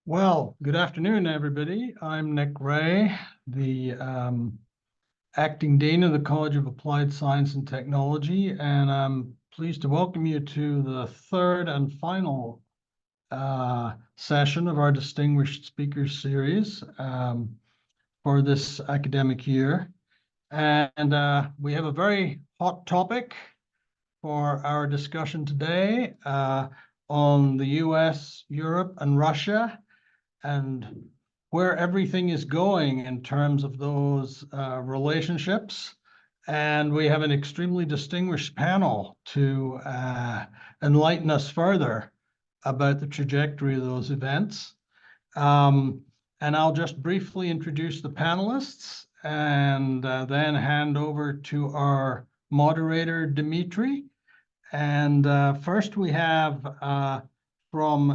Well, good afternoon, everybody. I'm Nick Ray, the acting dean of the College of Applied Science and Technology, and I'm pleased to welcome you to the third and final session of our Distinguished Speakers Series for this academic year. And we have a very hot topic for our discussion today on the US, Europe, and Russia, and where everything is going in terms of those relationships. And we have an extremely distinguished panel to enlighten us further about the trajectory of those events. And I'll just briefly introduce the panelists and then hand over to our moderator, Dimitri. And first we have from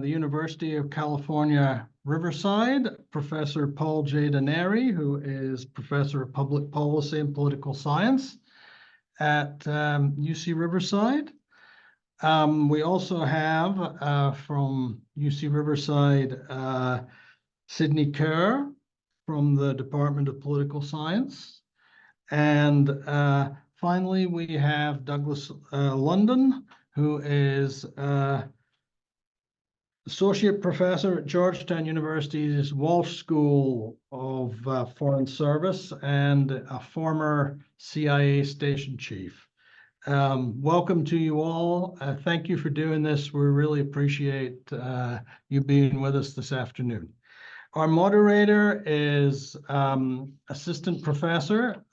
the University of California, Riverside, Professor Paul J. Daneri, who is Professor of Public Policy and Political Science at UC Riverside. We also have from UC Riverside, Sydney Kerr from the Department of Political Science. And finally, we have Douglas London, who is Associate Professor at Georgetown University's Walsh School of Foreign Service and a former CIA station chief. Welcome to you all. Thank you for doing this. We really appreciate you being with us this afternoon. Our moderator is Assistant Professor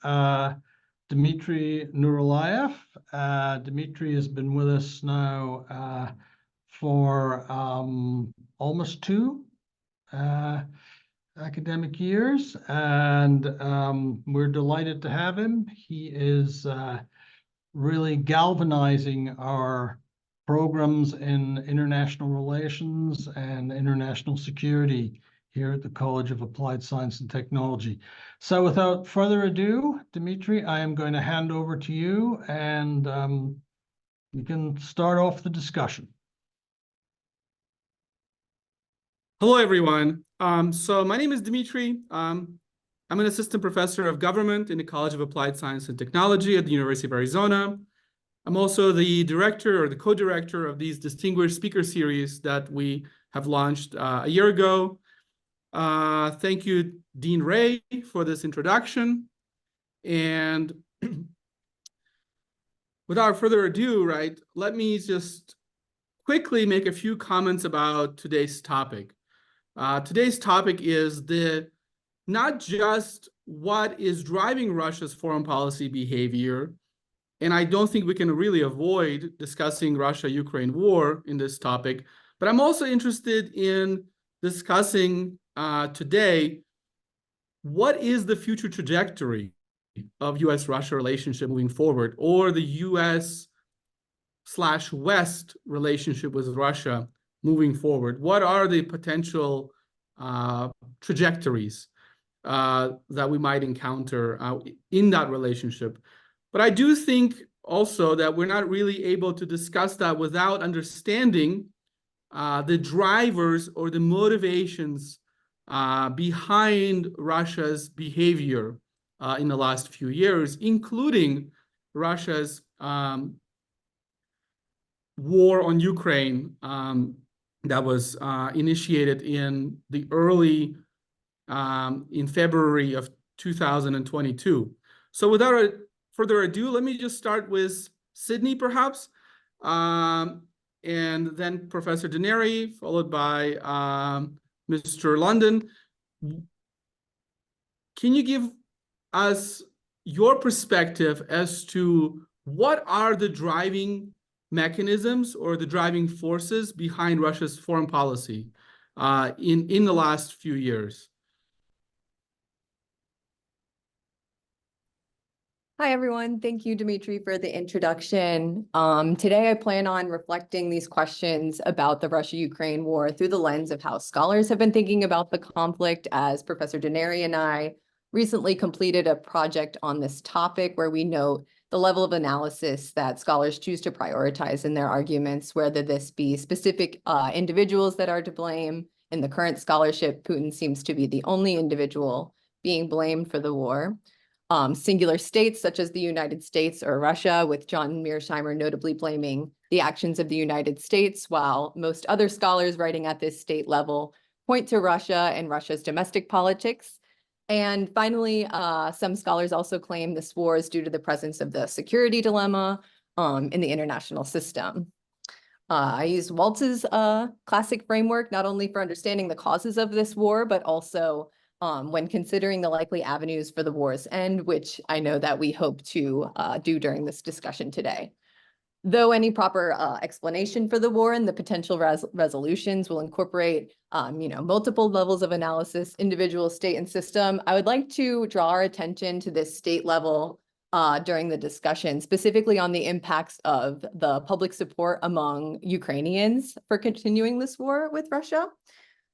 Dmitry Nurullayev. Dmitry has been with us now for almost two academic years, and we're delighted to have him. He is really galvanizing our programs in international relations and international security here at the College of Applied Science and Technology. So without further ado, Dimitri, I am going to hand over to you, and you can start off the discussion. Hello, everyone. So my name is Dimitri. I'm an assistant professor of government in the College of Applied Science and Technology at the University of Arizona. I'm also the director or the co-director of these distinguished speaker series that we have launched a year ago. Thank you, Dean Ray, for this introduction. And without further ado, right, let me just quickly make a few comments about today's topic. Today's topic is not just what is driving Russia's foreign policy behavior, and I don't think we can really avoid discussing Russia-Ukraine war in this topic, but I'm also interested in discussing today what is the future trajectory of US-Russia relationship moving forward, or the US/West relationship with Russia moving forward. What are the potential trajectories that we might encounter in that relationship? But I do think also that we're not really able to discuss that without understanding the drivers or the motivations behind Russia's behavior in the last few years, including Russia's war on Ukraine that was initiated in the in February of 2022. So without further ado, let me just start with Sydney, perhaps, and then Professor Daneri, followed by Mr. London. Can you give us your perspective as to what are the driving mechanisms or the driving forces behind Russia's foreign policy in the last few years? Hi, everyone. Thank you, Dimitri, for the introduction. Today, I plan on reflecting these questions about the Russia-Ukraine war through the lens of how scholars have been thinking about the conflict, as Professor Daneri and I recently completed a project on this topic where we note the level of analysis that scholars choose to prioritize in their arguments, whether this be specific individuals that are to blame, In the current scholarship, Putin seems to be the only individual being blamed for the war. Singular states such as the United States or Russia, with John Mearsheimer notably blaming the actions of the United States, while most other scholars writing at this state level point to Russia and Russia's domestic politics. And finally, some scholars also claim this war is due to the presence of the security dilemma in the international system. I used Waltz's classic framework, not only for understanding the causes of this war, but also when considering the likely avenues for the war's end, which I know that we hope to do during this discussion today. Though any proper explanation for the war and the potential resolutions will incorporate, multiple levels of analysis, individual state and system, I would like to draw our attention to this state level during the discussion, specifically on the impacts of the public support among Ukrainians for continuing this war with Russia.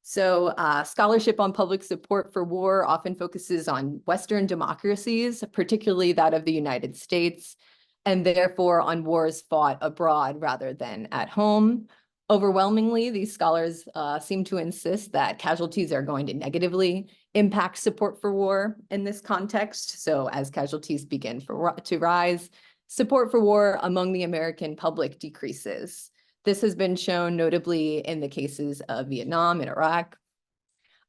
So scholarship on public support for war often focuses on Western democracies, particularly that of the United States, and therefore on wars fought abroad rather than at home. Overwhelmingly, these scholars seem to insist that casualties are going to negatively impact support for war in this context. So as casualties begin to rise, support for war among the American public decreases. This has been shown notably in the cases of Vietnam and Iraq.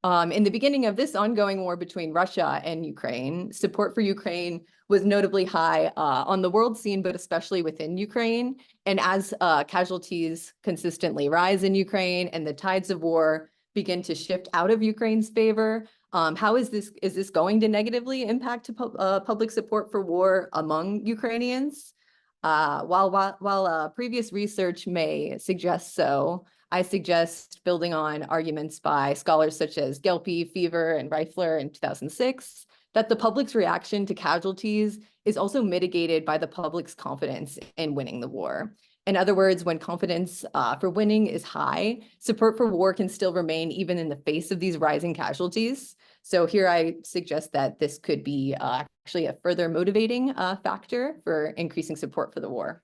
In the beginning of this ongoing war between Russia and Ukraine, support for Ukraine was notably high on the world scene, but especially within Ukraine. And as casualties consistently rise in Ukraine and the tides of war begin to shift out of Ukraine's favor, how is this going to negatively impact public support for war among Ukrainians? While previous research may suggest so, I suggest building on arguments by scholars such as Gelpi, Fever, and Reifler in 2006, that the public's reaction to casualties is also mitigated by the public's confidence in winning the war. In other words, when confidence for winning is high, support for war can still remain even in the face of these rising casualties. So here I suggest that this could be actually a further motivating factor for increasing support for the war.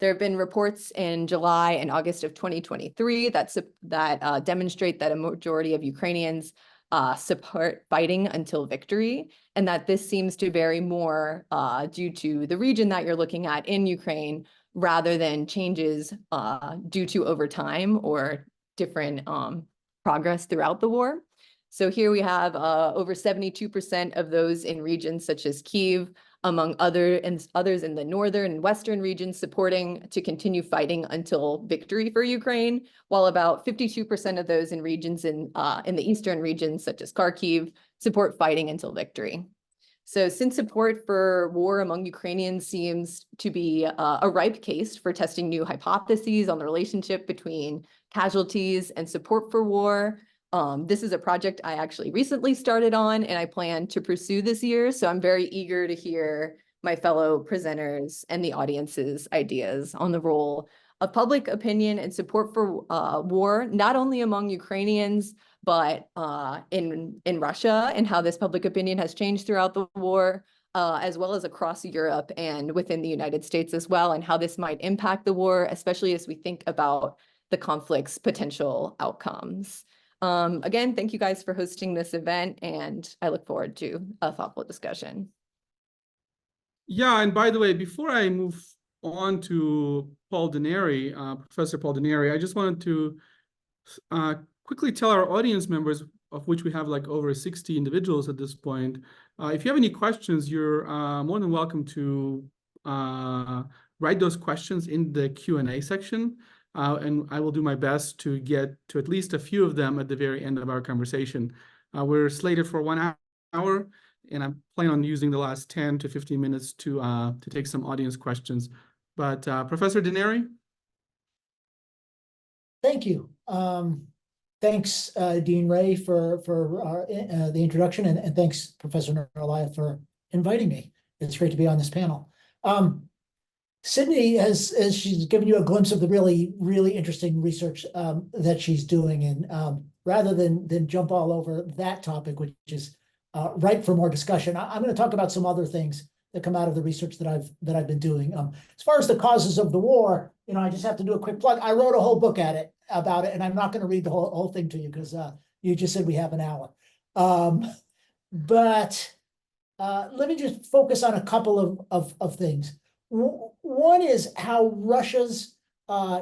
There have been reports in July and August of 2023 that demonstrate that a majority of Ukrainians support fighting until victory, and that this seems to vary more due to the region that you're looking at in Ukraine, rather than changes due to over time or different progress throughout the war. So here we have over 72% of those in regions such as Kyiv, among others in the northern and western regions, supporting to continue fighting until victory for Ukraine, while about 52% of those in regions in the eastern regions such as Kharkiv support fighting until victory. So since support for war among Ukrainians seems to be a ripe case for testing new hypotheses on the relationship between casualties and support for war, this is a project I actually recently started on and I plan to pursue this year. So I'm very eager to hear my fellow presenters and the audience's ideas on the role of public opinion and support for war, not only among Ukrainians, but in Russia, and how this public opinion has changed throughout the war, as well as across Europe and within the United States as well, and how this might impact the war, especially as we think about the conflict's potential outcomes. Again, thank you guys for hosting this event, and I look forward to a thoughtful discussion. Yeah, and by the way, before I move on to Paul Denary, Professor Paul Denary, I just wanted to quickly tell our audience members, of which we have like over 60 individuals at this point, if you have any questions, you're more than welcome to write those questions in the Q&A section. And I will do my best to get to at least a few of them at the very end of our conversation. We're slated for 1 hour, and I'm planning on using the last 10 to 15 minutes to take some audience questions. But Professor Denary? Thank you. Thanks, Dean Ray, for the introduction, and thanks, Professor Nurullayev, for inviting me. It's great to be on this panel. Sydney, as she's given you a glimpse of the really, really interesting research that she's doing, and rather than jump all over that topic, which is ripe for more discussion, I'm going to talk about some other things that come out of the research that I've been doing. As far as the causes of the war, I just have to do a quick plug. I wrote a whole book about it, and I'm not going to read the whole thing to you because you just said we have an hour. But let me just focus on a couple of things. One is how Russia's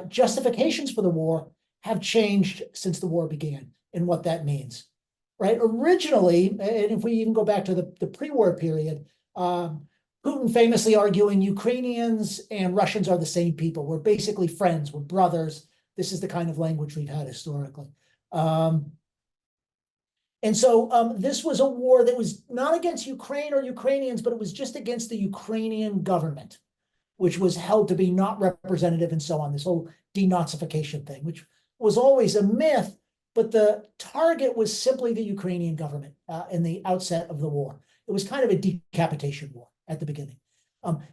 justifications for the war have changed since the war began and what that means, right? Originally, and if we even go back to the pre-war period, Putin famously arguing Ukrainians and Russians are the same people. We're basically friends, we're brothers. This is the kind of language we've had historically. And so this was a war that was not against Ukraine or Ukrainians, but it was just against the Ukrainian government, which was held to be not representative and so on, this whole denazification thing, which was always a myth, but the target was simply the Ukrainian government in the outset of the war. It was kind of a decapitation war at the beginning.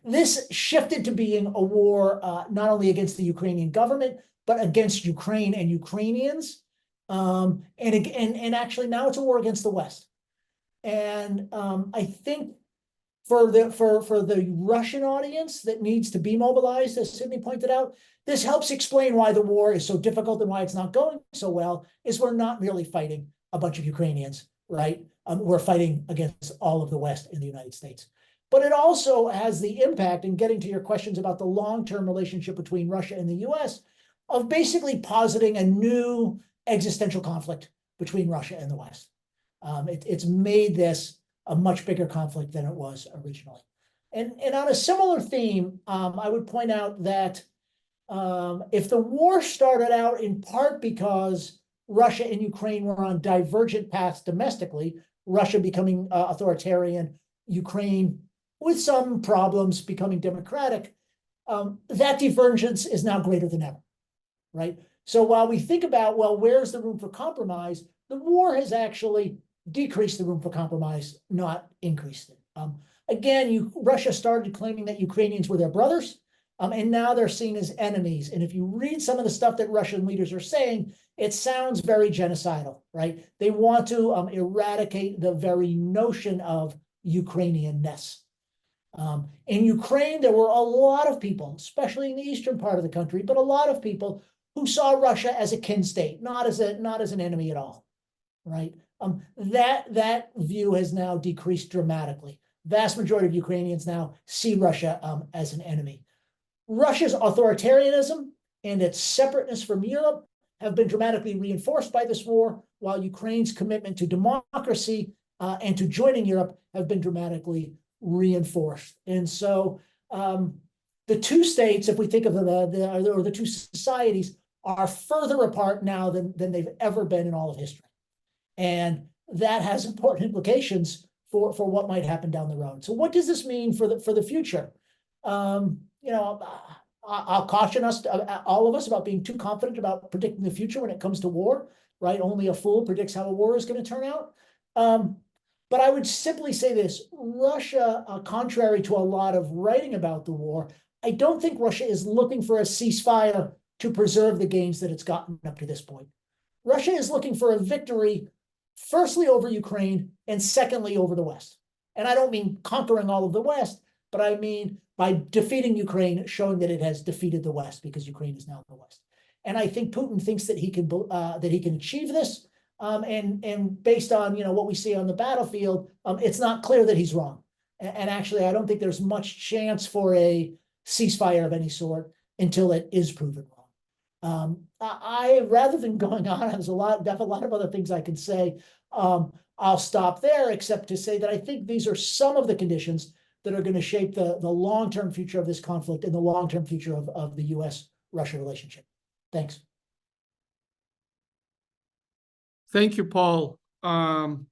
This shifted to being a war not only against the Ukrainian government, but against Ukraine and Ukrainians. And actually now it's a war against the West. And I think for the Russian audience that needs to be mobilized, as Sydney pointed out, this helps explain why the war is so difficult and why it's not going so well, is we're not merely fighting a bunch of Ukrainians, right? We're fighting against all of the West in the United States. But it also has the impact, in getting to your questions about the long-term relationship between Russia and the US, of basically positing a new existential conflict between Russia and the West. It's made this a much bigger conflict than it was originally. And on a similar theme, I would point out that if the war started out in part because Russia and Ukraine were on divergent paths domestically, Russia becoming authoritarian, Ukraine with some problems becoming democratic, that divergence is now greater than ever, right? So while we think about, well, where's the room for compromise, the war has actually decreased the room for compromise, not increased it. Again, Russia started claiming that Ukrainians were their brothers, and now they're seen as enemies. And if you read some of the stuff that Russian leaders are saying, it sounds very genocidal, right? They want to eradicate the very notion of Ukrainianness. In Ukraine, there were a lot of people, especially in the eastern part of the country, but a lot of people who saw Russia as a kin state, not as an enemy at all, right? That view has now decreased dramatically. Vast majority of Ukrainians now see Russia as an enemy. Russia's authoritarianism and its separateness from Europe have been dramatically reinforced by this war, while Ukraine's commitment to democracy and to joining Europe have been dramatically reinforced. And so the two states, if we think of the two societies, are further apart now than they've ever been in all of history. And that has important implications for what might happen down the road. So what does this mean for the future? I'll caution us, all of us, about being too confident about predicting the future when it comes to war, right? Only a fool predicts how a war is going to turn out. But I would simply say this: Russia, contrary to a lot of writing about the war, I don't think Russia is looking for a ceasefire to preserve the gains that it's gotten up to this point. Russia is looking for a victory, firstly over Ukraine, and secondly over the West. And I don't mean conquering all of the West, but I mean by defeating Ukraine, showing that it has defeated the West, because Ukraine is now the West. And I think Putin thinks that he can achieve this. And based on what we see on the battlefield, it's not clear that he's wrong. And actually, I don't think there's much chance for a ceasefire of any sort until it is proven wrong. Rather than going on, there's a lot of other things I can say. I'll stop there, except to say that I think these are some of the conditions that are going to shape the long-term future of this conflict and the long-term future of the U.S.-Russia relationship. Thanks. Thank you, Paul. Mr.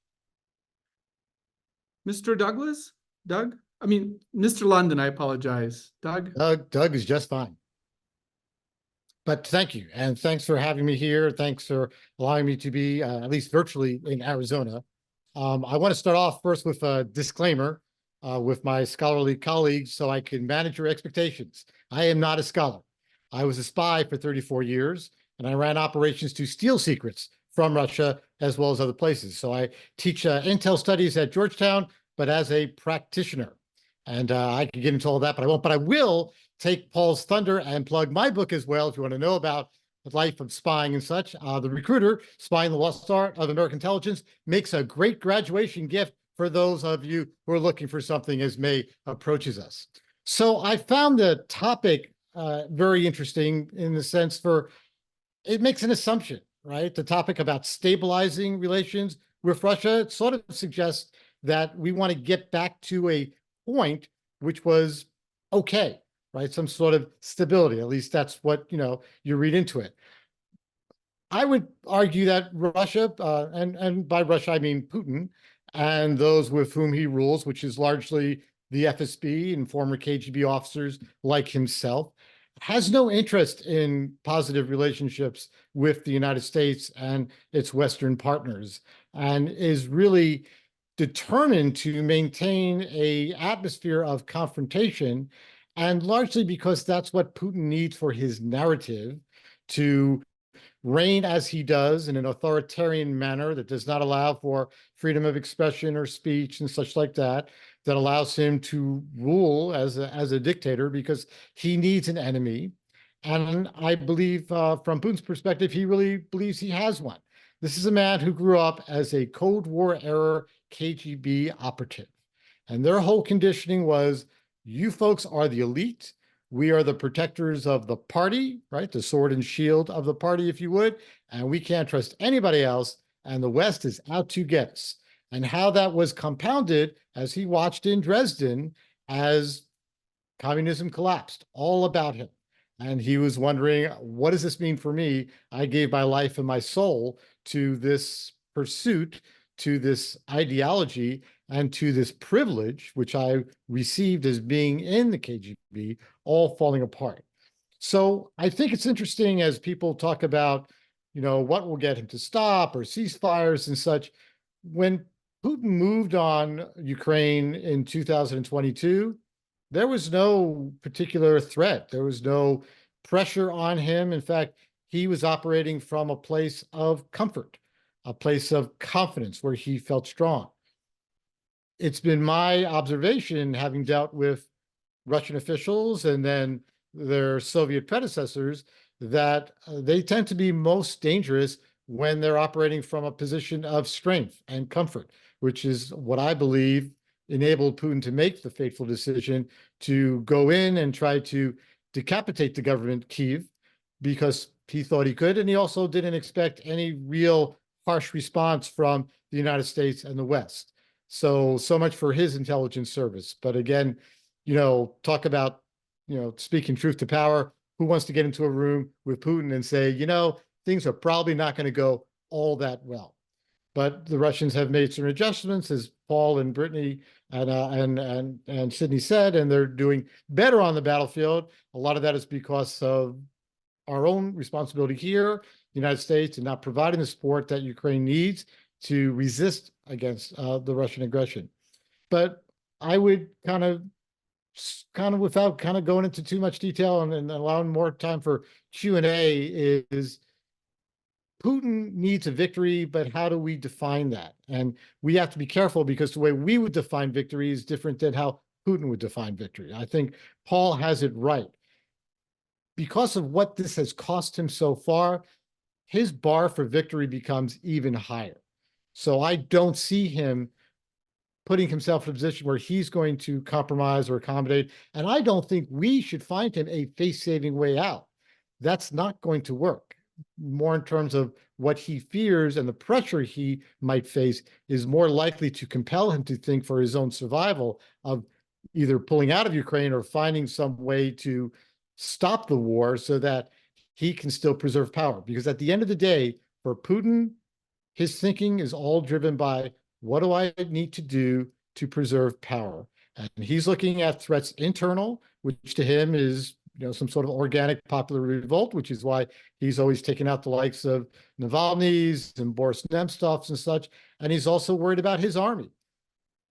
Douglas? Doug? I mean, Mr. London, I apologize. Doug? Doug is just fine. But thank you, and thanks for having me here. Thanks for allowing me to be, at least virtually, in Arizona. I want to start off first with a disclaimer with my scholarly colleagues so I can manage your expectations. I am not a scholar. I was a spy for 34 years, and I ran operations to steal secrets from Russia as well as other places. So I teach intel studies at Georgetown, but as a practitioner. And I could get into all that, but I won't. But I will take Paul's thunder and plug my book as well if you want to know about the life of spying and such. The Recruiter, Spying the Lost Art of American Intelligence, makes a great graduation gift for those of you who are looking for something as May approaches us. So I found the topic very interesting in the sense for it makes an assumption, right? The topic about stabilizing relations with Russia sort of suggests that we want to get back to a point which was okay, right? Some sort of stability. At least that's what, you read into it. I would argue that Russia, and by Russia, I mean Putin, and those with whom he rules, which is largely the FSB and former KGB officers like himself, has no interest in positive relationships with the United States and its Western partners, and is really determined to maintain an atmosphere of confrontation, and largely because that's what Putin needs for his narrative to reign as he does in an authoritarian manner that does not allow for freedom of expression or speech and such like that, that allows him to rule as a dictator because he needs an enemy. And I believe from Putin's perspective, he really believes he has one. This is a man who grew up as a Cold War era KGB operative. And their whole conditioning was, you folks are the elite. We are the protectors of the party, right? The sword and shield of the party, if you would. And we can't trust anybody else. And the West is out to get us. And how that was compounded as he watched in Dresden as communism collapsed, all about him. And he was wondering, what does this mean for me? I gave my life and my soul to this pursuit, to this ideology, and to this privilege, which I received as being in the KGB, all falling apart. So I think it's interesting as people talk about, what will get him to stop or ceasefires and such. When Putin moved on Ukraine in 2022, there was no particular threat. There was no pressure on him. In fact, he was operating from a place of comfort, a place of confidence where he felt strong. It's been my observation, having dealt with Russian officials and then their Soviet predecessors, that they tend to be most dangerous when they're operating from a position of strength and comfort, which is what I believe enabled Putin to make the fateful decision to go in and try to decapitate the government Kyiv, because he thought he could, and he also didn't expect any real harsh response from the United States and the West. So much for his intelligence service. But again, talk about, speaking truth to power. Who wants to get into a room with Putin and say, things are probably not going to go all that well? But the Russians have made some adjustments, as Paul and Brittany and Sydney said, and they're doing better on the battlefield. A lot of that is because of our own responsibility here, the United States, and not providing the support that Ukraine needs to resist against the Russian aggression. But I would kind of without going into too much detail and allowing more time for Q&A, is Putin needs a victory, but how do we define that? And we have to be careful, because the way we would define victory is different than how Putin would define victory. I think Paul has it right. Because of what this has cost him so far, his bar for victory becomes even higher. So I don't see him putting himself in a position where he's going to compromise or accommodate. And I don't think we should find him a face-saving way out. That's not going to work. More in terms of what he fears and the pressure he might face is more likely to compel him to think, for his own survival, of either pulling out of Ukraine or finding some way to stop the war so that he can still preserve power. Because at the end of the day, for Putin, his thinking is all driven by, what do I need to do to preserve power? And he's looking at threats internal, which to him is, some sort of organic popular revolt, which is why he's always taken out the likes of Navalny's and Boris Nemtsov's and such. And he's also worried about his army.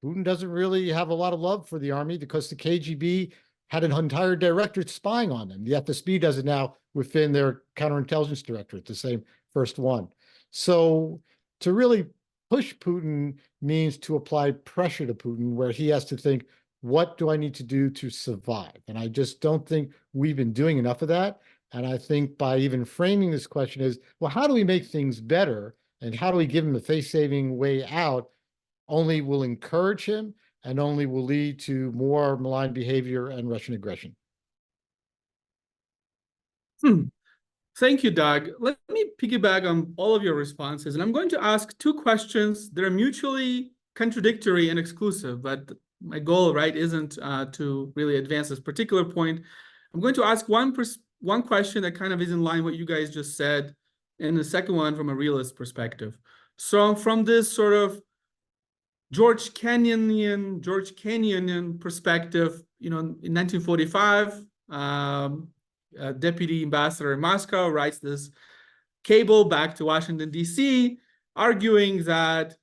Putin doesn't really have a lot of love for the army, because the KGB had an entire directorate spying on them. The FSB does it now within their counterintelligence directorate, the same first one. So to really push Putin means to apply pressure to Putin, where he has to think, what do I need to do to survive? And I just don't think we've been doing enough of that. And I think by even framing this question as, well, how do we make things better? And how do we give him a face-saving way out? Only will encourage him and only will lead to more malign behavior and Russian aggression. Thank you, Doug. Let me piggyback on all of your responses. And I'm going to ask two questions that are mutually contradictory and exclusive, but my goal, right, isn't to really advance this particular point. I'm going to ask one question that kind of is in line with what you guys just said, and the second one from a realist perspective. So from this sort of George Kenyanian perspective, in 1945, Deputy Ambassador in Moscow writes this cable back to Washington, D.C., arguing that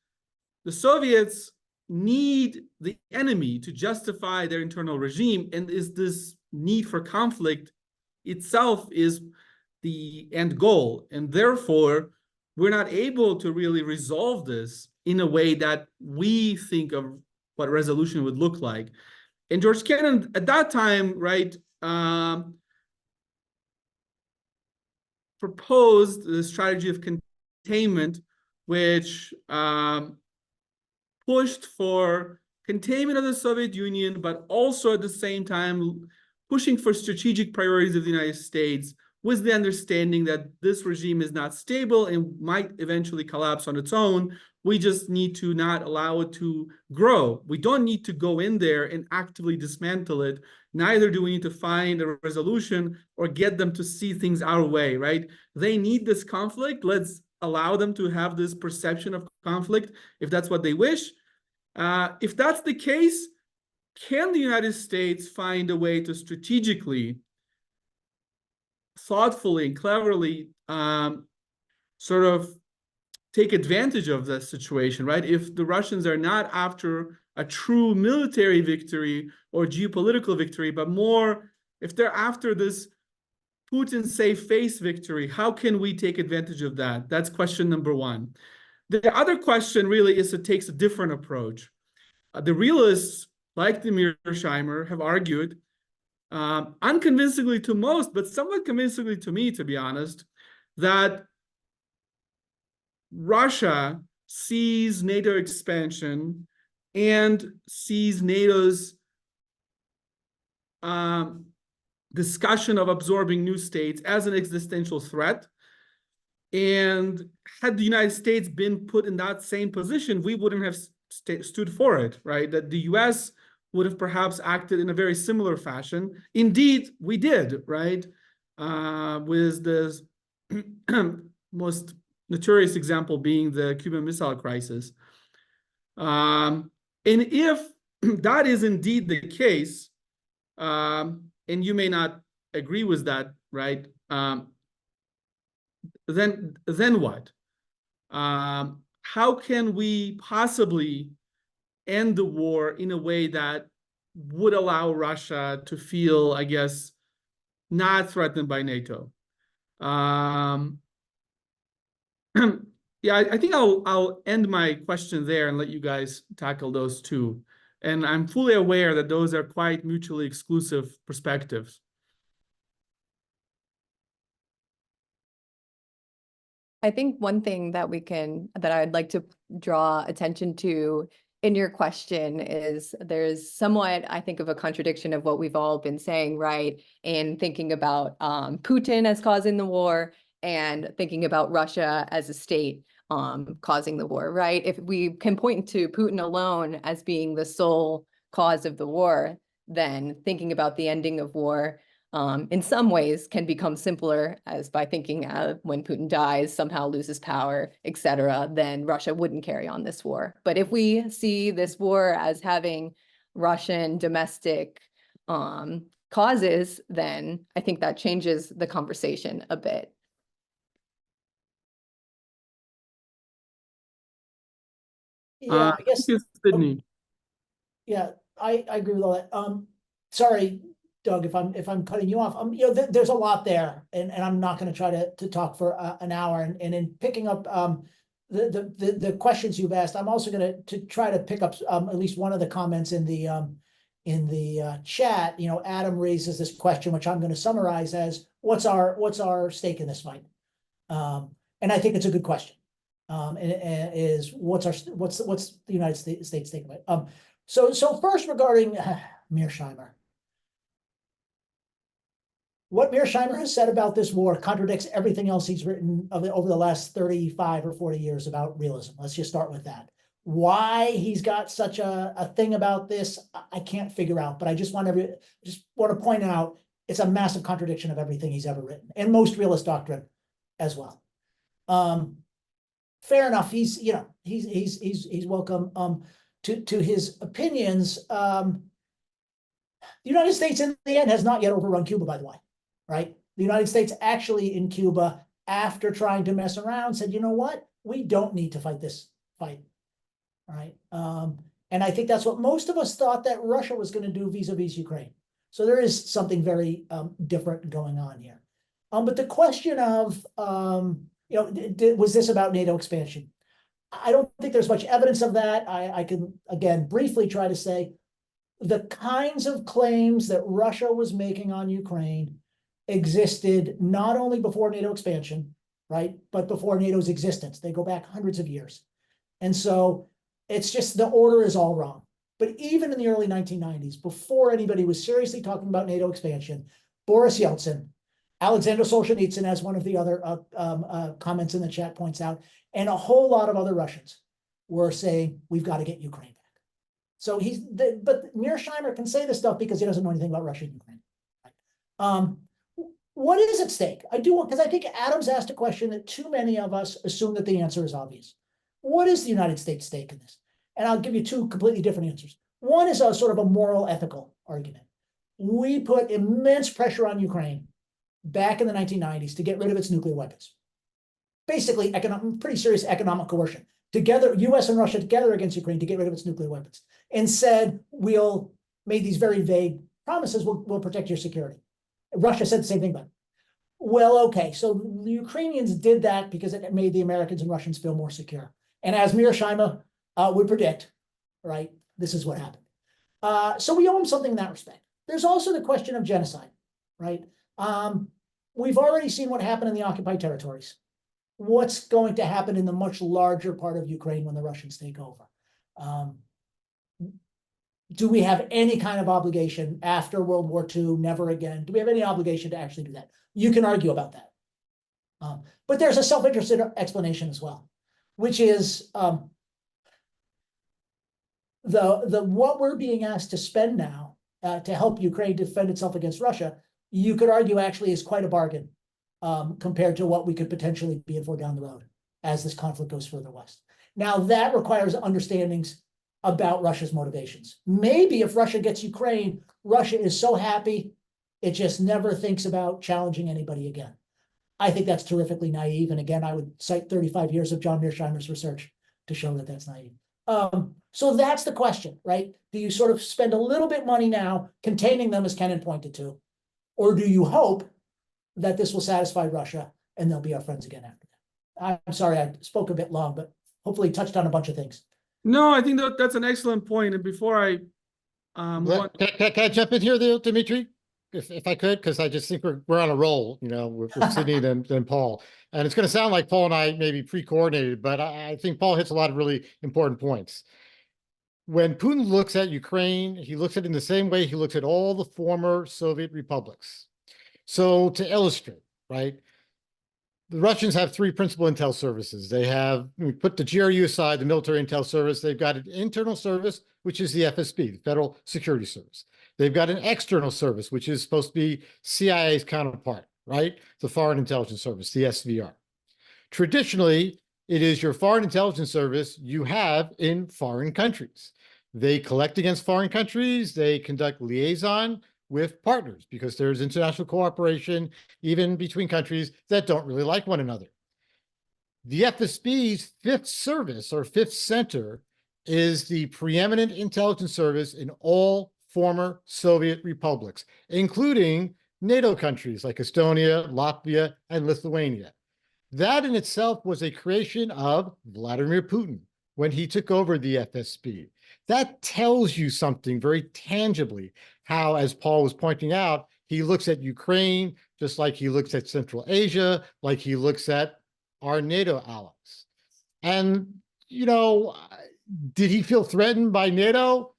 the Soviets need the enemy to justify their internal regime, and is this need for conflict itself is the end goal. And therefore, we're not able to really resolve this in a way that we think of what resolution would look like. And George Kennan at that time, right, proposed the strategy of containment, which pushed for containment of the Soviet Union, but also at the same time pushing for strategic priorities of the United States, with the understanding that this regime is not stable and might eventually collapse on its own. We just need to not allow it to grow. We don't need to go in there and actively dismantle it. Neither do we need to find a resolution or get them to see things our way, right? They need this conflict. Let's allow them to have this perception of conflict if that's what they wish. If that's the case, can the United States find a way to strategically, thoughtfully, and cleverly sort of take advantage of this situation, right? If the Russians are not after a true military victory or geopolitical victory, but more if they're after this Putin save face victory, how can we take advantage of that? That's question number one. The other question really is it takes a different approach. The realists, like the Mearsheimer, have argued, unconvincingly to most, but somewhat convincingly to me, to be honest, that Russia sees NATO expansion and sees NATO's discussion of absorbing new states as an existential threat. And had the United States been put in that same position, we wouldn't have stood for it, right? That the US would have perhaps acted in a very similar fashion. Indeed, we did, right? With the most notorious example being the Cuban Missile Crisis. And if that is indeed the case, and you may not agree with that, right? Then what? How can we possibly end the war in a way that would allow Russia to feel, I guess, not threatened by NATO? Yeah, I think I'll end my question there and let you guys tackle those two. And I'm fully aware that those are quite mutually exclusive perspectives. I think one thing that I'd like to draw attention to in your question is there's somewhat, I think, of a contradiction of what we've all been saying, right? In thinking about Putin as causing the war and thinking about Russia as a state causing the war, right? If we can point to Putin alone as being the sole cause of the war, then thinking about the ending of war in some ways can become simpler, as by thinking when Putin dies, somehow loses power, etc., then Russia wouldn't carry on this war. But if we see this war as having Russian domestic causes, then I think that changes the conversation a bit. Yeah, I guess. Sydney. Yeah, I agree with all that. Sorry, Doug, if I'm cutting you off. There's a lot there, and I'm not going to try to talk for an hour. And in picking up the questions you've asked, I'm also going to try to pick up at least one of the comments in the in the chat, Adam raises this question, which I'm going to summarize as what's our stake in this fight? And I think it's a good question. And is what's the United States stake in it? So first regarding Mearsheimer. What Mearsheimer has said about this war contradicts everything else he's written over the last 35 or 40 years about realism. Let's just start with that. Why he's got such a thing about this, I can't figure out, but I just want to point out it's a massive contradiction of everything he's ever written, and most realist doctrine as well. Fair enough. He's welcome to his opinions. The United States in the end has not yet overrun Cuba, by the way, right? The United States actually in Cuba, after trying to mess around, said, you know what? We don't need to fight this fight. All right. And I think that's what most of us thought that Russia was going to do vis-a-vis Ukraine. So there is something very different going on here. But the question of, was this about NATO expansion? I don't think there's much evidence of that. I can, again, briefly try to say the kinds of claims that Russia was making on Ukraine existed not only before NATO expansion, right, but before NATO's existence. They go back hundreds of years. And so it's just the order is all wrong. But even in the early 1990s, before anybody was seriously talking about NATO expansion, Boris Yeltsin, Alexander Solzhenitsyn, as one of the other comments in the chat points out, and a whole lot of other Russians were saying, we've got to get Ukraine back. So but Mearsheimer can say this stuff because he doesn't know anything about Russia and Ukraine. Right? What is at stake? Because I think Adams asked a question that too many of us assume that the answer is obvious. What is the United States stake in this? And I'll give you two completely different answers. One is a sort of a moral ethical argument. We put immense pressure on Ukraine back in the 1990s to get rid of its nuclear weapons. Basically, pretty serious economic coercion. Together, US and Russia together against Ukraine to get rid of its nuclear weapons. And said, made these very vague promises, we'll protect your security. Russia said the same thing about it. Well, okay, so the Ukrainians did that because it made the Americans and Russians feel more secure. And as Mearsheimer would predict, right, this is what happened. So we owe them something in that respect. There's also the question of genocide, right? We've already seen what happened in the occupied territories. What's going to happen in the much larger part of Ukraine when the Russians take over? Do we have any kind of obligation after World War II, never again? Do we have any obligation to actually do that? You can argue about that. But there's a self-interested explanation as well, which is what we're being asked to spend now to help Ukraine defend itself against Russia, you could argue actually is quite a bargain compared to what we could potentially be in for down the road as this conflict goes further west. Now, that requires understandings about Russia's motivations. Maybe if Russia gets Ukraine, Russia is so happy, it just never thinks about challenging anybody again. I think that's terrifically naive. And again, I would cite 35 years of John Mearsheimer's research to show that that's naive. So that's the question, right? Do you sort of spend a little bit money now containing them, as Kenan pointed to, or do you hope that this will satisfy Russia and they'll be our friends again after that? I'm sorry, I spoke a bit long, but hopefully touched on a bunch of things. No, I think that's an excellent point. And before I can I jump in here, Dimitri, if I could, because I just think we're on a roll, with Sydney and Paul, and it's going to sound like Paul and I maybe pre-coordinated, but I think Paul hits a lot of really important points. When Putin looks at Ukraine, he looks at it in the same way he looks at all the former Soviet republics. So to illustrate, right, the Russians have three principal intel services. They have, we put the GRU aside, the military intel service. They've got an internal service, which is the FSB, the Federal Security Service. They've got an external service, which is supposed to be CIA's counterpart, right? The Foreign Intelligence Service, the SVR. Traditionally, it is your foreign intelligence service you have in foreign countries. They collect against foreign countries. They conduct liaison with partners because there's international cooperation, even between countries that don't really like one another. The FSB's fifth service or fifth center is the preeminent intelligence service in all former Soviet republics, including NATO countries like Estonia, Latvia, and Lithuania. That in itself was a creation of Vladimir Putin when he took over the FSB. That tells you something very tangibly, how, as Paul was pointing out, he looks at Ukraine just like he looks at Central Asia, like he looks at our NATO allies. And, you know, did he feel threatened by NATO?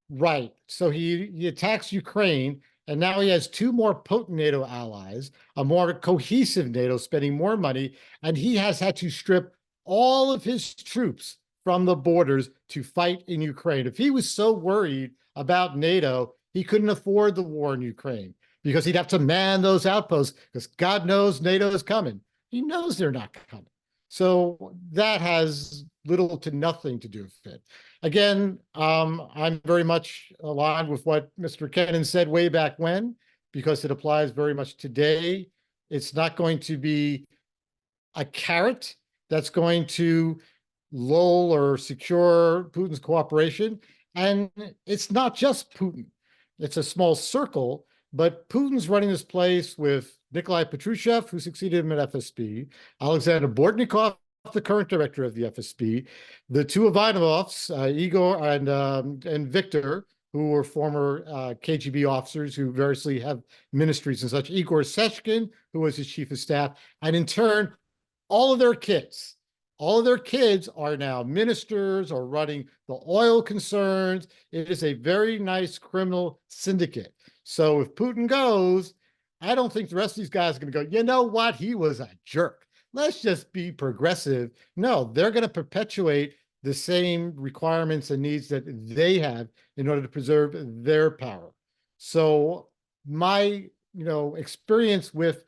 Right. So he attacks Ukraine, and now he has two more potent NATO allies, a more cohesive NATO spending more money, and he has had to strip all of his troops from the borders to fight in Ukraine. If he was so worried about NATO, he couldn't afford the war in Ukraine because he'd have to man those outposts because God knows NATO is coming. He knows they're not coming. So that has little to nothing to do with it. Again, I'm very much aligned with what Mr. Kennan said way back when, because it applies very much today. It's not going to be a carrot that's going to lull or secure Putin's cooperation. And it's not just Putin. It's a small circle, but Putin's running this place with Nikolai Patrushev, who succeeded him at FSB, Alexander Bortnikov, the current director of the FSB, the two Ivanovs, Igor and Victor, who were former KGB officers who variously have ministries and such, Igor Seshkin, who was his chief of staff, and in turn, all of their kids. All of their kids are now ministers or running the oil concerns. It is a very nice criminal syndicate. So if Putin goes, I don't think the rest of these guys are going to go, you know what, he was a jerk. Let's just be progressive. No, they're going to perpetuate the same requirements and needs that they have in order to preserve their power. So my, experience with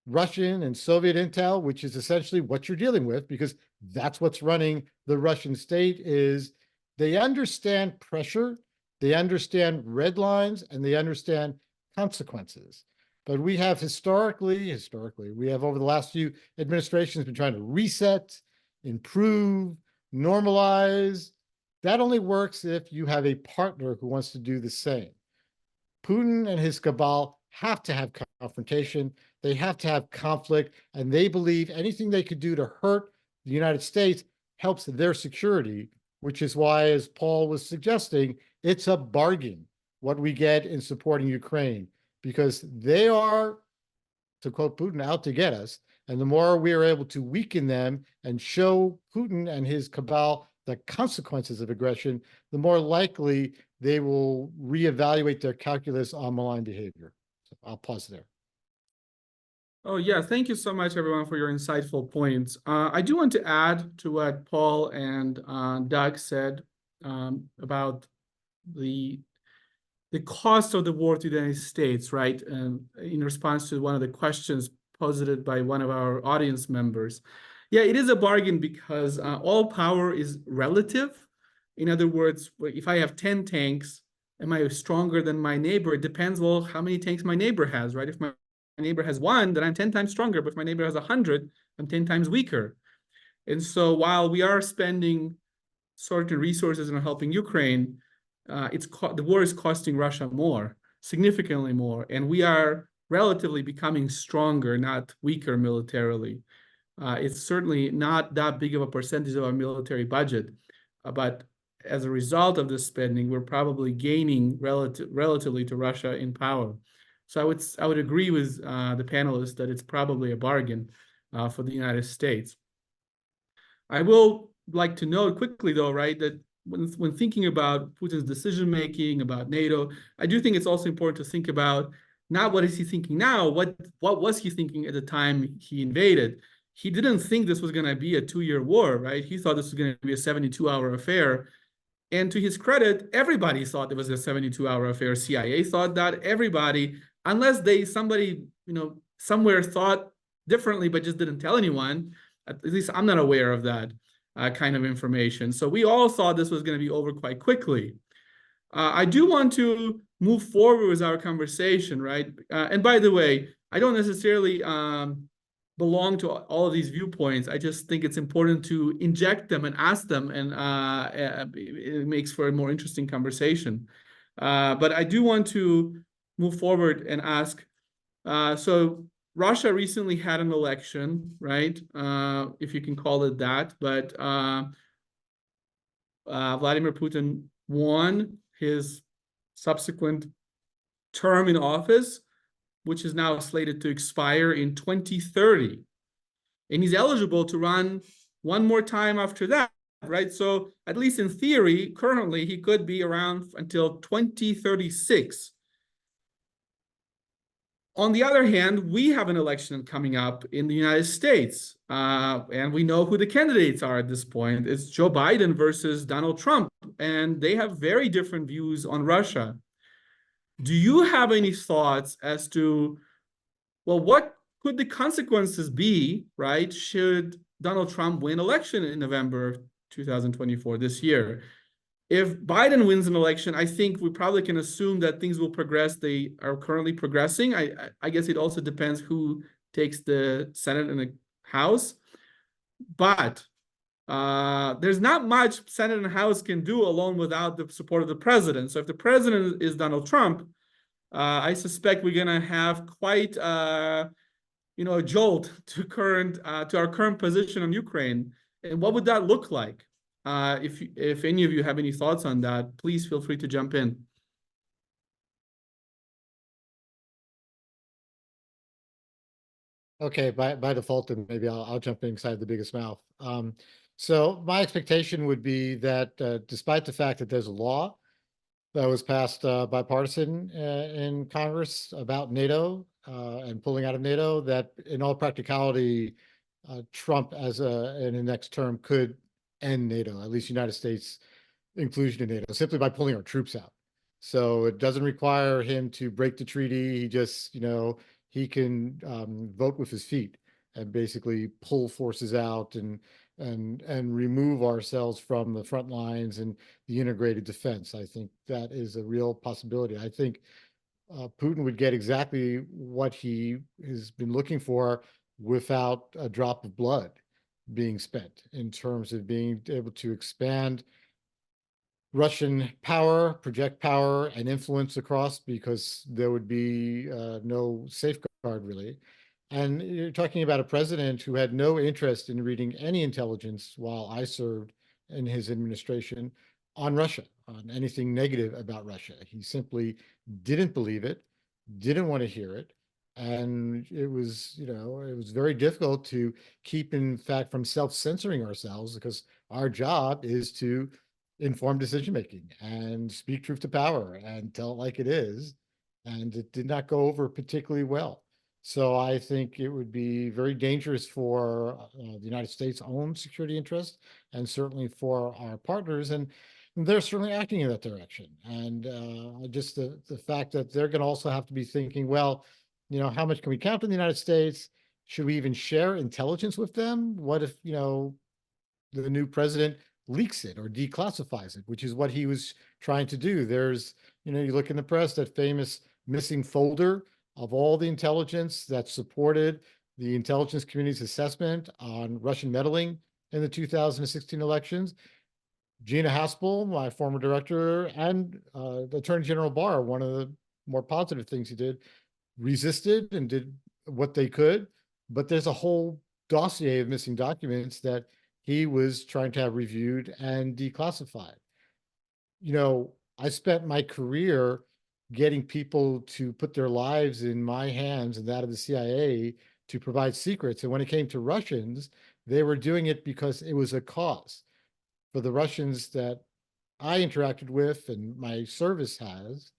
Russian and Soviet intel, which is essentially what you're dealing with, because that's what's running the Russian state, is they understand pressure, they understand red lines, and they understand consequences. But we have historically, we have over the last few administrations been trying to reset, improve, normalize. That only works if you have a partner who wants to do the same. Putin and his cabal have to have confrontation. They have to have conflict, and they believe anything they could do to hurt the United States helps their security, which is why, as Paul was suggesting, it's a bargain what we get in supporting Ukraine, because they are, to quote Putin, out to get us. And the more we are able to weaken them and show Putin and his cabal the consequences of aggression, the more likely they will reevaluate their calculus on malign behavior. So I'll pause there. Oh, yeah. Thank you so much, everyone, for your insightful points. I do want to add to what Paul and Doug said about the cost of the war to the United States, right? In response to one of the questions posited by one of our audience members. Yeah, it is a bargain because all power is relative. In other words, if I have 10 tanks, am I stronger than my neighbor? It depends, well, how many tanks my neighbor has, right? If my neighbor has 1, then I'm 10 times stronger. But if my neighbor has 100, I'm 10 times weaker. And so while we are spending certain resources and helping Ukraine, the war is costing Russia more, significantly more, and we are relatively becoming stronger, not weaker militarily. It's certainly not that big of a percentage of our military budget, but as a result of this spending, we're probably gaining relatively to Russia in power. So I would agree with the panelists that it's probably a bargain for the United States. I will like to note quickly, though, right, that when thinking about Putin's decision-making, about NATO, I do think it's also important to think about not what is he thinking now, what was he thinking at the time he invaded. He didn't think this was going to be a 2-year war, right? He thought this was going to be a 72-hour affair. And to his credit, everybody thought it was a 72-hour affair. CIA thought that, everybody, unless somebody, somewhere thought differently, but just didn't tell anyone. At least I'm not aware of that kind of information. So we all thought this was going to be over quite quickly. I do want to move forward with our conversation, right? And by the way, I don't necessarily belong to all of these viewpoints. I just think it's important to inject them and ask them, and it makes for a more interesting conversation. But I do want to move forward and ask, so Russia recently had an election, right? If you can call it that, but Vladimir Putin won his subsequent term in office, which is now slated to expire in 2030. And he's eligible to run one more time after that, right? So at least in theory, currently, he could be around until 2036. On the other hand, we have an election coming up in the United States, and we know who the candidates are at this point. It's Joe Biden versus Donald Trump, and they have very different views on Russia. Do you have any thoughts as to, well, what could the consequences be, right, should Donald Trump win election in November of 2024, this year? If Biden wins an election, I think we probably can assume that things will progress. They are currently progressing. I guess it also depends who takes the Senate and the House. But there's not much Senate and House can do alone without the support of the president. So if the president is Donald Trump, I suspect we're going to have quite a jolt to our current position on Ukraine. And what would that look like? If any of you have any thoughts on that, please feel free to jump in. Okay, by default, then maybe I'll jump inside the biggest mouth. So my expectation would be that despite the fact that there's a law that was passed bipartisan in Congress about NATO and pulling out of NATO, that in all practicality, Trump in the next term could end NATO, at least United States inclusion in NATO, simply by pulling our troops out. So it doesn't require him to break the treaty. He just, he can vote with his feet and basically pull forces out and remove ourselves from the front lines and the integrated defense. I think that is a real possibility. I think Putin would get exactly what he has been looking for without a drop of blood being spent, in terms of being able to expand Russian power, project power and influence across, because there would be no safeguard really. And you're talking about a president who had no interest in reading any intelligence while I served in his administration on Russia, on anything negative about Russia. He simply didn't believe it, didn't want to hear it. And it was, it was very difficult to keep, in fact, from self-censoring ourselves, because our job is to inform decision-making and speak truth to power and tell it like it is. And it did not go over particularly well. So I think it would be very dangerous for the United States' own security interests, and certainly for our partners. And they're certainly acting in that direction. And just the fact that they're going to also have to be thinking, well, how much can we count on the United States? Should we even share intelligence with them? What if, the new president leaks it or declassifies it, which is what he was trying to do? There's, you look in the press, that famous missing folder of all the intelligence that supported the intelligence community's assessment on Russian meddling in the 2016 elections. Gina Haspel, my former director, and the Attorney General Barr, one of the more positive things he did, resisted and did what they could. But there's a whole dossier of missing documents that he was trying to have reviewed and declassified. I spent my career getting people to put their lives in my hands and that of the CIA to provide secrets. And when it came to Russians, they were doing it because it was a cause. For the Russians that I interacted with and my service has,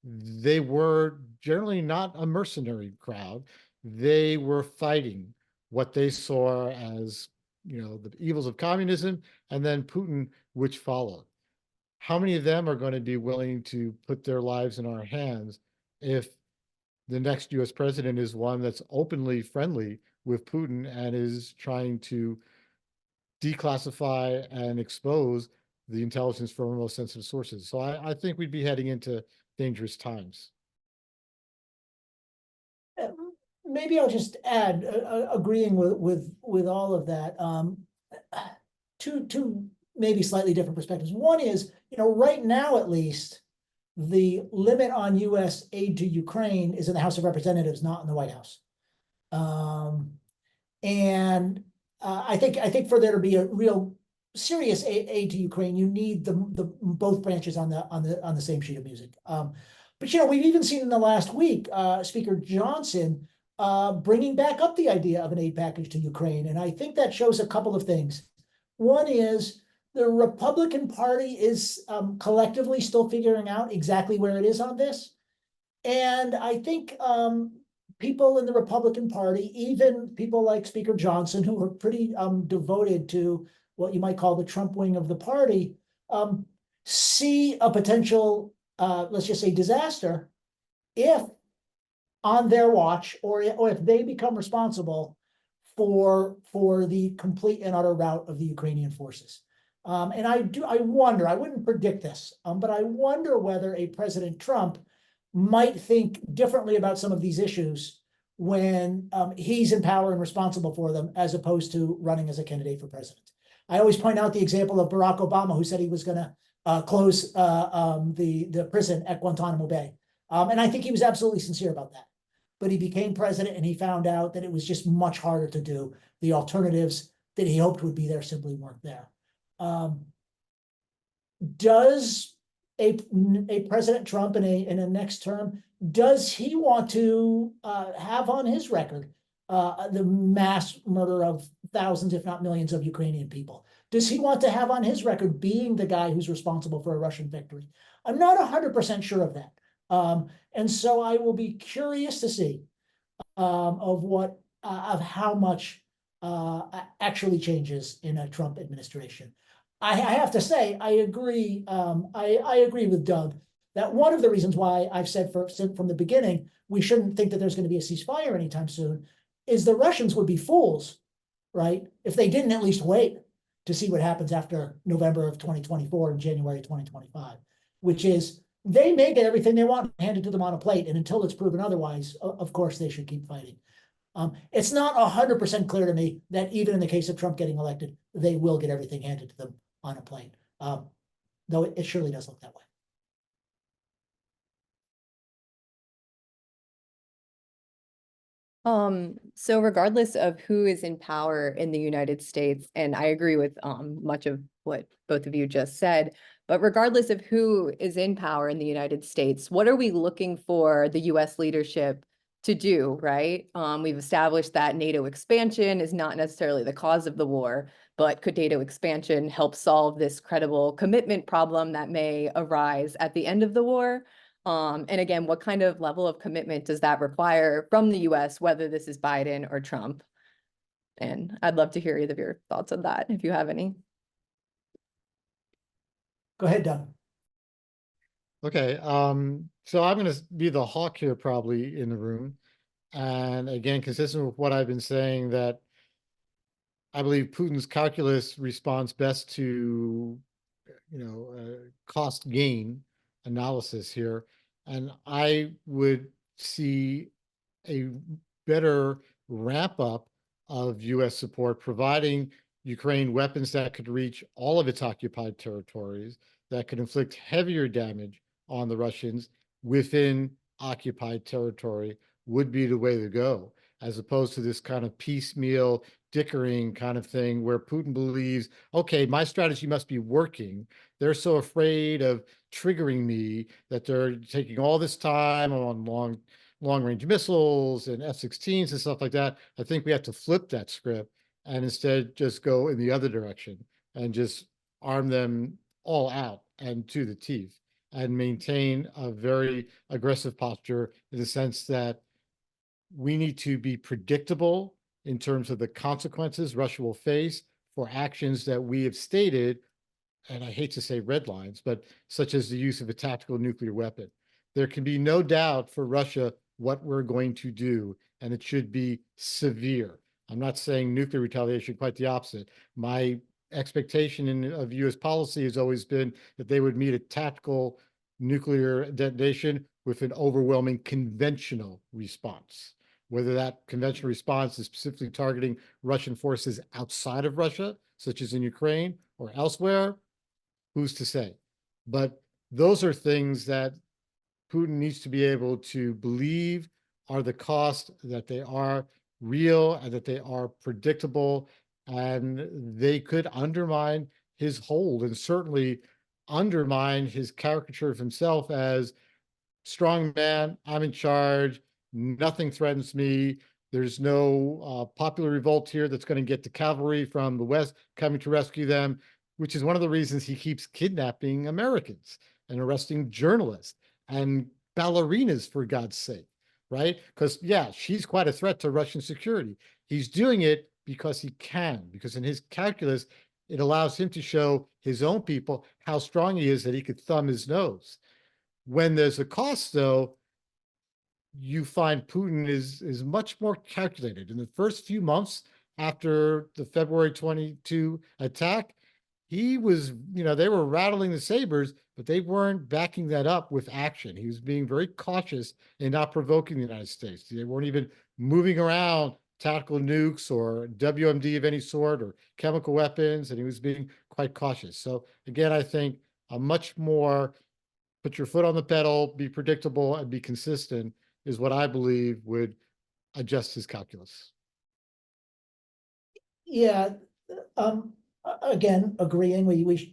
they were generally not a mercenary crowd. They were fighting what they saw as, the evils of communism, and then Putin, which followed. How many of them are going to be willing to put their lives in our hands if the next US president is one that's openly friendly with Putin and is trying to declassify and expose the intelligence from our most sensitive sources? So I think we'd be heading into dangerous times. Maybe I'll just add, agreeing with all of that, two maybe slightly different perspectives. One is, right now at least, the limit on U.S. aid to Ukraine is in the House of Representatives, not in the White House. I think for there to be a real serious aid to Ukraine, you need the both branches on the same sheet of music. But we've even seen in the last week, Speaker Johnson bringing back up the idea of an aid package to Ukraine, and I think that shows a couple of things. One is the Republican Party is collectively still figuring out exactly where it is on this, and I think people in the Republican Party, even people like Speaker Johnson, who are pretty devoted to what you might call the Trump wing of the party, see a potential, let's just say, disaster if on their watch, or if they become responsible for the complete and utter rout of the Ukrainian forces. And I wonder, I wouldn't predict this, but I wonder whether a President Trump might think differently about some of these issues when he's in power and responsible for them, as opposed to running as a candidate for president. I always point out the example of Barack Obama, who said he was going to close the prison at Guantanamo Bay. And I think he was absolutely sincere about that. But he became president and he found out that it was just much harder to do. The alternatives that he hoped would be there simply weren't there. Does a President Trump in a next term, does he want to have on his record the mass murder of thousands, if not millions, of Ukrainian people? Does he want to have on his record being the guy who's responsible for a Russian victory? I'm not 100% sure of that. And so I will be curious to see of how much actually changes in a Trump administration. I have to say, I agree. I agree with Doug that one of the reasons why I've said from the beginning we shouldn't think that there's going to be a ceasefire anytime soon is the Russians would be fools, right, if they didn't at least wait to see what happens after November of 2024 and January 2025, which is they may get everything they want handed to them on a plate, and until it's proven otherwise, of course, they should keep fighting. It's not 100% clear to me that even in the case of Trump getting elected, they will get everything handed to them on a plate, though it surely does look that way. So regardless of who is in power in the United States, and I agree with much of what both of you just said, but regardless of who is in power in the United States, what are we looking for the US leadership to do, right? We've established that NATO expansion is not necessarily the cause of the war, but could NATO expansion help solve this credible commitment problem that may arise at the end of the war? And again, what kind of level of commitment does that require from the US, whether this is Biden or Trump? And I'd love to hear either of your thoughts on that, if you have any. Go ahead, Doug. Okay, so I'm going to be the hawk here probably in the room. And again, consistent with what I've been saying, that I believe Putin's calculus responds best to, cost gain analysis here. And I would see a better ramp up of US support, providing Ukraine weapons that could reach all of its occupied territories, that could inflict heavier damage on the Russians within occupied territory, would be the way to go, as opposed to this kind of piecemeal dickering kind of thing where Putin believes, okay, my strategy must be working. They're so afraid of triggering me that they're taking all this time on long-range missiles and F-16s and stuff like that. I think we have to flip that script and instead just go in the other direction and just arm them all out and to the teeth, and maintain a very aggressive posture in the sense that we need to be predictable in terms of the consequences Russia will face for actions that we have stated, and I hate to say red lines, but such as the use of a tactical nuclear weapon. There can be no doubt for Russia what we're going to do, and it should be severe. I'm not saying nuclear retaliation, quite the opposite. My expectation of US policy has always been that they would meet a tactical nuclear detonation with an overwhelming conventional response. Whether that conventional response is specifically targeting Russian forces outside of Russia, such as in Ukraine or elsewhere, who's to say? But those are things that Putin needs to be able to believe are the cost, that they are real and that they are predictable, and they could undermine his hold and certainly undermine his caricature of himself as strong man, I'm in charge, nothing threatens me. There's no popular revolt here that's going to get the cavalry from the West coming to rescue them, which is one of the reasons he keeps kidnapping Americans and arresting journalists and ballerinas, for God's sake, right? Because, yeah, she's quite a threat to Russian security. He's doing it because he can, because in his calculus, it allows him to show his own people how strong he is that he could thumb his nose. When there's a cost, though, you find Putin is much more calculated. In the first few months after the February 22 attack, he was, they were rattling the sabers, but they weren't backing that up with action. He was being very cautious and not provoking the United States. They weren't even moving around tactical nukes or WMD of any sort or chemical weapons, and he was being quite cautious. So again, I think a much more put your foot on the pedal, be predictable, and be consistent is what I believe would adjust his calculus. Yeah, again, agreeing. We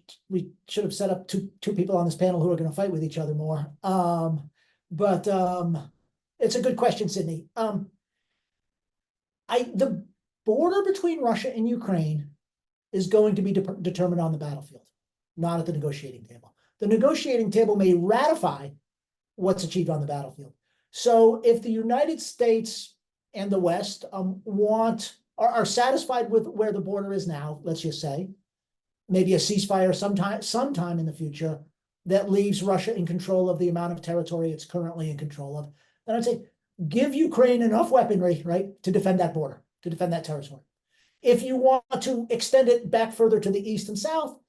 should have set up two people on this panel who are going to fight with each other more. But it's a good question, Sydney. The border between Russia and Ukraine is going to be determined on the battlefield, not at the negotiating table. The negotiating table may ratify what's achieved on the battlefield. So if the United States and the West are satisfied with where the border is now, let's just say, maybe a ceasefire sometime in the future that leaves Russia in control of the amount of territory it's currently in control of, then I'd say give Ukraine enough weaponry, right, to defend that border, to defend that territory. If you want to extend it back further to the east and south,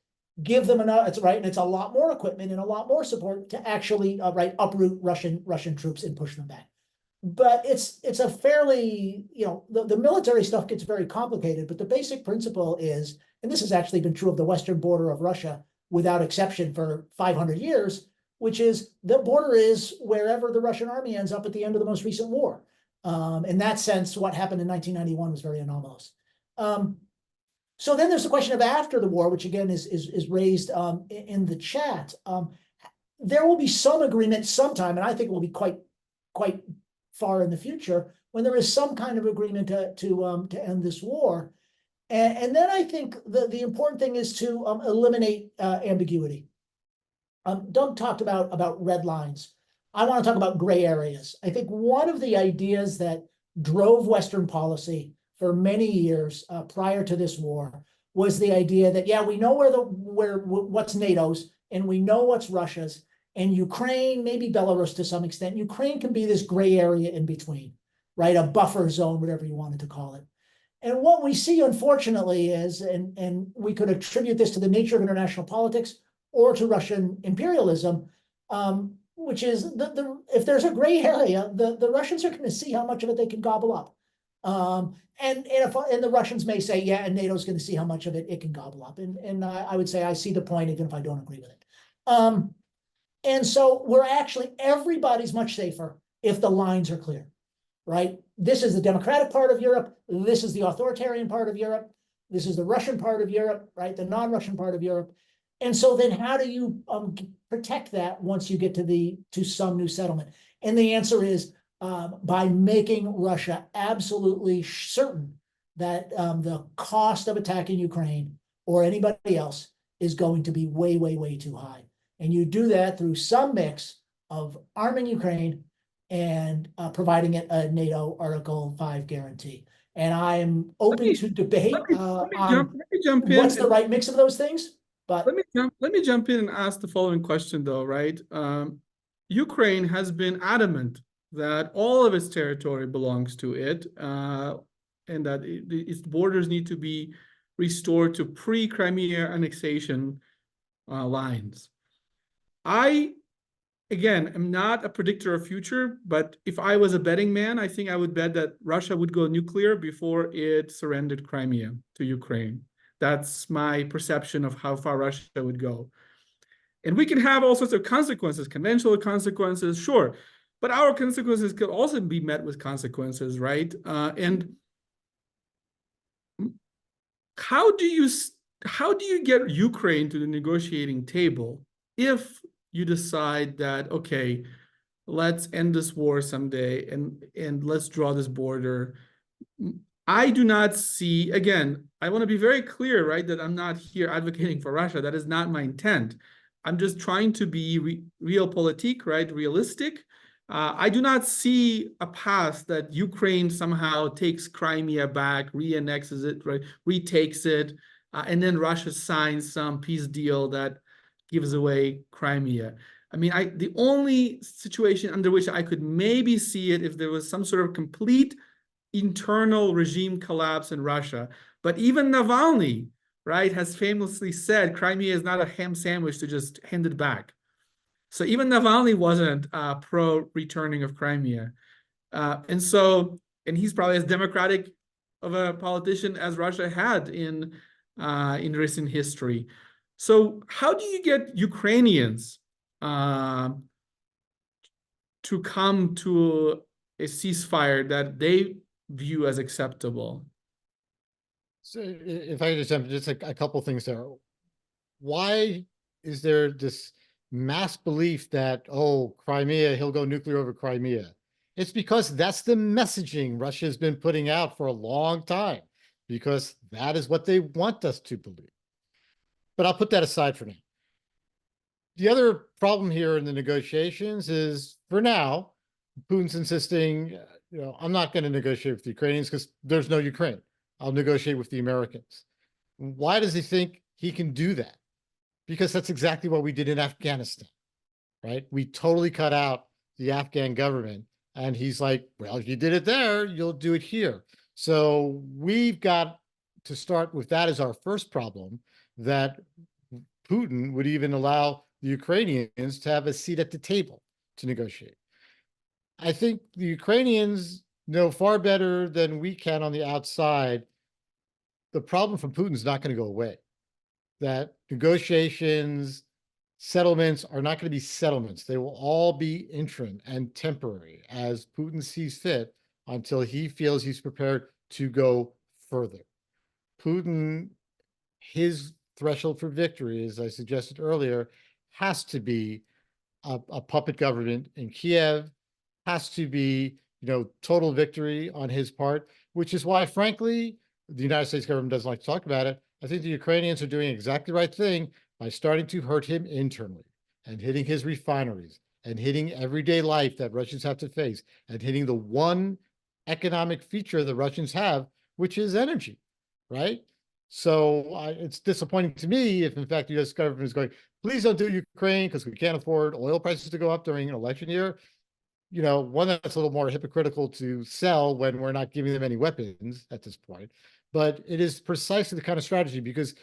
give them enough, it's right, and it's a lot more equipment and a lot more support to actually uproot Russian troops and push them back. But it's a fairly, the military stuff gets very complicated, but the basic principle is, and this has actually been true of the western border of Russia without exception for 500 years, which is the border is wherever the Russian army ends up at the end of the most recent war. In that sense, what happened in 1991 was very anomalous. So then there's the question of after the war, which again is raised in the chat. There will be some agreement sometime, and I think it will be quite far in the future when there is some kind of agreement to end this war. And then I think the important thing is to eliminate ambiguity. Doug talked about red lines. I want to talk about gray areas. I think one of the ideas that drove Western policy for many years prior to this war was the idea that, yeah, we know what's NATO's and we know what's Russia's, and Ukraine, maybe Belarus to some extent, Ukraine can be this gray area in between, right? A buffer zone, whatever you wanted to call it. And what we see, unfortunately, is, and we could attribute this to the nature of international politics or to Russian imperialism, which is if there's a gray area, the Russians are going to see how much of it they can gobble up. And the Russians may say, yeah, and NATO's going to see how much of it can gobble up. And I would say I see the point, even if I don't agree with it. And so everybody's much safer if the lines are clear, right? This is the democratic part of Europe. This is the authoritarian part of Europe. This is the Russian part of Europe, right? The non-Russian part of Europe. And so then how do you protect that once you get to some new settlement? And the answer is by making Russia absolutely certain that the cost of attacking Ukraine or anybody else is going to be way, way, way too high. And you do that through some mix of arming Ukraine and providing it a NATO Article 5 guarantee. And I'm open to debate on what's the right mix of those things. But let me jump in and ask the following question, though, right? Ukraine has been adamant that all of its territory belongs to it, and that its borders need to be restored to pre-Crimea annexation lines. I, again, am not a predictor of future, but if I was a betting man, I think I would bet that Russia would go nuclear before it surrendered Crimea to Ukraine. That's my perception of how far Russia would go. And we can have all sorts of consequences, conventional consequences, sure. But our consequences could also be met with consequences, right? And how do you how do you get Ukraine to the negotiating table if you decide that, okay, let's end this war someday and let's draw this border? I do not see, again, I want to be very clear, right, that I'm not here advocating for Russia. That is not my intent. I'm just trying to be realpolitik, right, realistic. I do not see a path that Ukraine somehow takes Crimea back, re-annexes it, right, retakes it, and then Russia signs some peace deal that gives away Crimea. I mean, the only situation under which I could maybe see it if there was some sort of complete internal regime collapse in Russia. But even Navalny, right, has famously said Crimea is not a ham sandwich to just hand it back. So even Navalny wasn't pro returning of Crimea. And he's probably as democratic of a politician as Russia had in recent history. So how do you get Ukrainians to come to a ceasefire that they view as acceptable? So if I just jump, just a couple things there. Why is there this mass belief that, oh, Crimea, he'll go nuclear over Crimea? It's because that's the messaging Russia has been putting out for a long time, because that is what they want us to believe. But I'll put that aside for now. The other problem here in the negotiations is, for now, Putin's insisting, I'm not going to negotiate with the Ukrainians because there's no Ukraine. I'll negotiate with the Americans. Why does he think he can do that? Because that's exactly what we did in Afghanistan, right? We totally cut out the Afghan government. And he's like, well, if you did it there, you'll do it here. So we've got to start with that as our first problem, that Putin would even allow the Ukrainians to have a seat at the table to negotiate. I think the Ukrainians know far better than we can on the outside. The problem from Putin is not going to go away. That negotiations, settlements are not going to be settlements. They will all be interim and temporary as Putin sees fit until he feels he's prepared to go further. Putin, his threshold for victory, as I suggested earlier, has to be a puppet government in Kiev, has to be, total victory on his part, which is why, frankly, the United States government doesn't like to talk about it. I think the Ukrainians are doing exactly the right thing by starting to hurt him internally and hitting his refineries and hitting everyday life that Russians have to face and hitting the one economic feature the Russians have, which is energy, right? So it's disappointing to me if, in fact, the U.S. government is going, please don't do Ukraine because we can't afford oil prices to go up during an election year. One that's a little more hypocritical to sell when we're not giving them any weapons at this point. But it is precisely the kind of strategy, because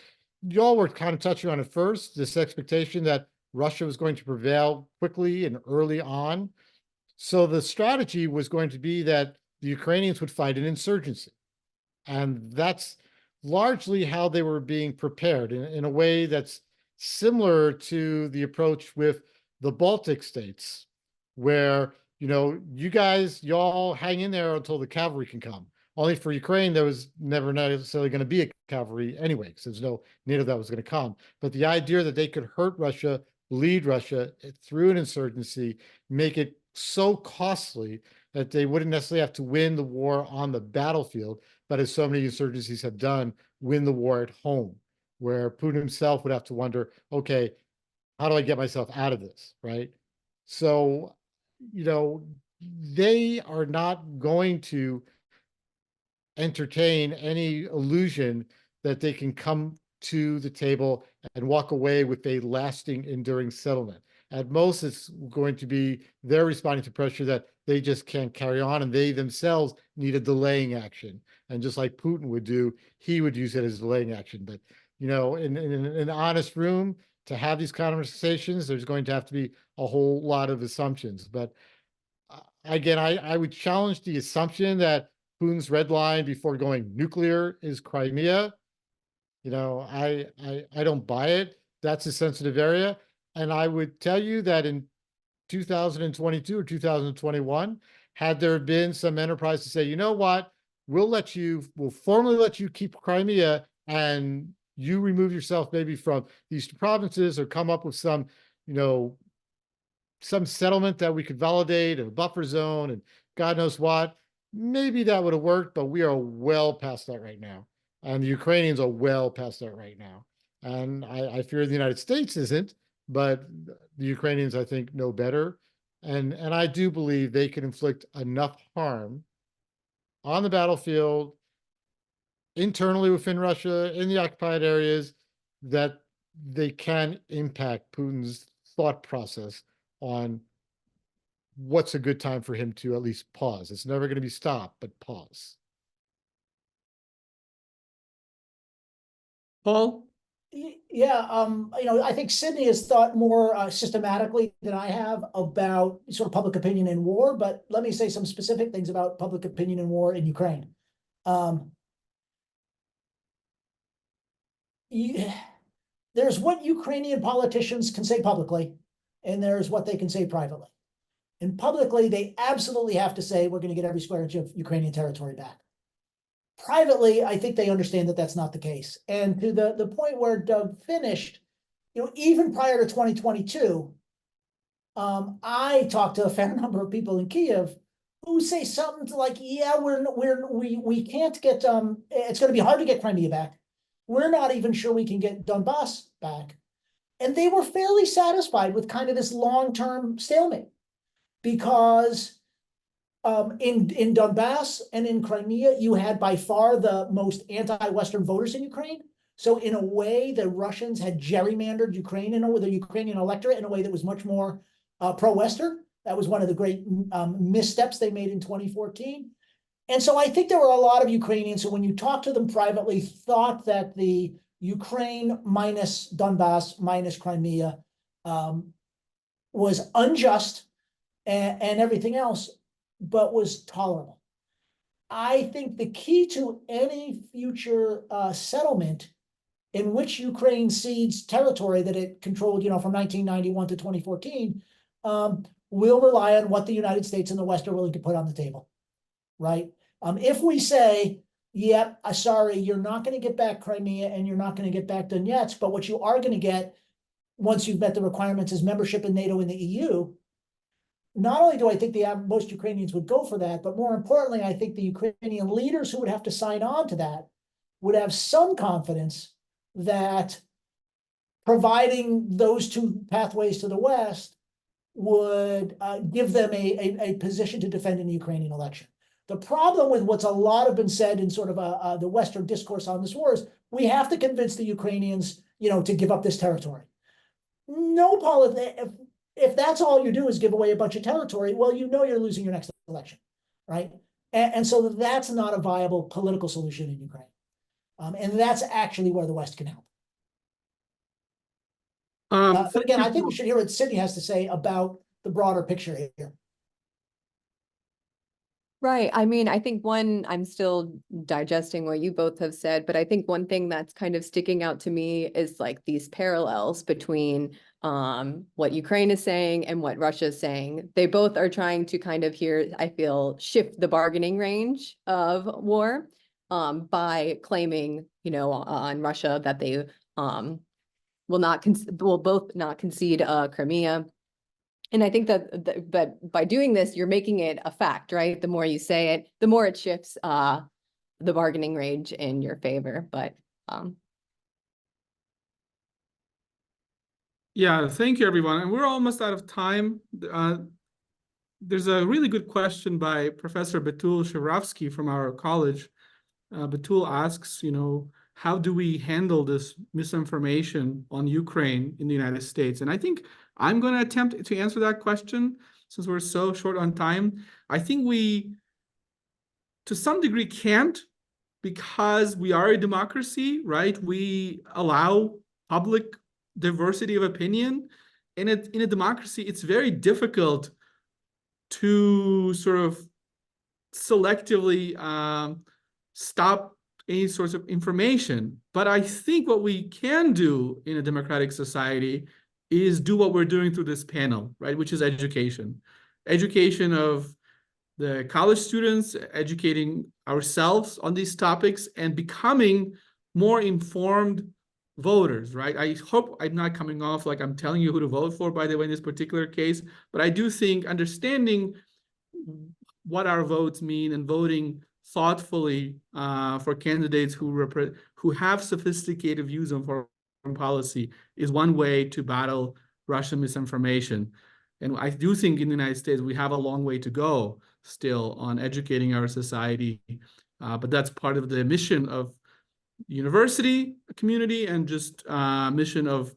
y'all were kind of touching on it first, this expectation that Russia was going to prevail quickly and early on. So the strategy was going to be that the Ukrainians would fight an insurgency. And that's largely how they were being prepared in a way that's similar to the approach with the Baltic states, where, y'all hang in there until the cavalry can come. Only for Ukraine, there was never necessarily going to be a cavalry anyway, because there's no NATO that was going to come. But the idea that they could hurt Russia, bleed Russia through an insurgency, make it so costly that they wouldn't necessarily have to win the war on the battlefield, but as so many insurgencies have done, win the war at home, where Putin himself would have to wonder, okay, how do I get myself out of this, right? So, they are not going to entertain any illusion that they can come to the table and walk away with a lasting, enduring settlement. At most, it's going to be they're responding to pressure that they just can't carry on, and they themselves need a delaying action. And just like Putin would do, he would use it as delaying action. But, in an honest room, to have these conversations, there's going to have to be a whole lot of assumptions. But again, I would challenge the assumption that Putin's red line before going nuclear is Crimea. I don't buy it. That's a sensitive area. And I would tell you that in 2022 or 2021, had there been some enterprise to say, you know what, we'll formally let you keep Crimea, and you remove yourself maybe from these provinces or come up with some, some settlement that we could validate, a buffer zone, and God knows what, maybe that would have worked, but we are well past that right now. And the Ukrainians are well past that right now. And I fear the United States isn't, but the Ukrainians, I think, know better. And I do believe they can inflict enough harm on the battlefield, internally within Russia, in the occupied areas, that they can impact Putin's thought process on what's a good time for him to at least pause. It's never going to be stopped, but pause. Paul? Yeah, I think Sydney has thought more systematically than I have about sort of public opinion in war, but let me say some specific things about public opinion in war in Ukraine. There's what Ukrainian politicians can say publicly, and there's what they can say privately. And publicly, they absolutely have to say, we're going to get every square inch of Ukrainian territory back. Privately, I think they understand that that's not the case. And to the point where Doug finished, even prior to 2022, I talked to a fair number of people in Kiev who say something like, yeah, we can't get, it's going to be hard to get Crimea back. We're not even sure we can get Donbass back. And they were fairly satisfied with kind of this long-term stalemate, because in Donbass and in Crimea, you had by far the most anti-Western voters in Ukraine. So in a way, the Russians had gerrymandered Ukraine, the Ukrainian electorate, in a way that was much more pro-Western. That was one of the great missteps they made in 2014. And so I think there were a lot of Ukrainians who, when you talk to them privately, thought that the Ukraine minus Donbass minus Crimea was unjust and everything else, but was tolerable. I think the key to any future settlement in which Ukraine cedes territory that it controlled, from 1991 to 2014, will rely on what the United States and the West are willing to put on the table, right? If we say, yep, sorry, you're not going to get back Crimea and you're not going to get back Donetsk, but what you are going to get once you've met the requirements is membership in NATO and the EU, not only do I think most Ukrainians would go for that, but more importantly, I think the Ukrainian leaders who would have to sign on to that would have some confidence that providing those two pathways to the West would give them a position to defend in the Ukrainian election. The problem with what's a lot have been said in sort of the Western discourse on this war is we have to convince the Ukrainians, to give up this territory. No politics. If that's all you do is give away a bunch of territory, well, you're losing your next election, right? And so that's not a viable political solution in Ukraine. And that's actually where the West can help. But again, I think we should hear what Sydney has to say about the broader picture here. Right. I mean, I think I'm still digesting what you both have said, but I think one thing that's kind of sticking out to me is like these parallels between what Ukraine is saying and what Russia is saying. They both are trying to kind of I feel, shift the bargaining range of war by claiming, on Russia that they will both not concede Crimea. And I think that by doing this, you're making it a fact, right? The more you say it, the more it shifts the bargaining range in your favor. But yeah, thank you, everyone. And we're almost out of time. There's a really good question by Professor Betul Shevrovsky from our college. Betul asks, how do we handle this misinformation on Ukraine in the United States? And I think I'm going to attempt to answer that question since we're so short on time. I think we, to some degree, can't, because we are a democracy, right? We allow public diversity of opinion. And in a democracy, it's very difficult to sort of selectively stop any sorts of information. But I think what we can do in a democratic society is do what we're doing through this panel, right? Which is education. Education of the college students, educating ourselves on these topics, and becoming more informed voters, right? I hope I'm not coming off like I'm telling you who to vote for, by the way, in this particular case, but I do think understanding what our votes mean and voting thoughtfully for candidates who have sophisticated views on foreign policy is one way to battle Russian misinformation. And I do think in the United States, we have a long way to go still on educating our society, but that's part of the mission of university community and just mission of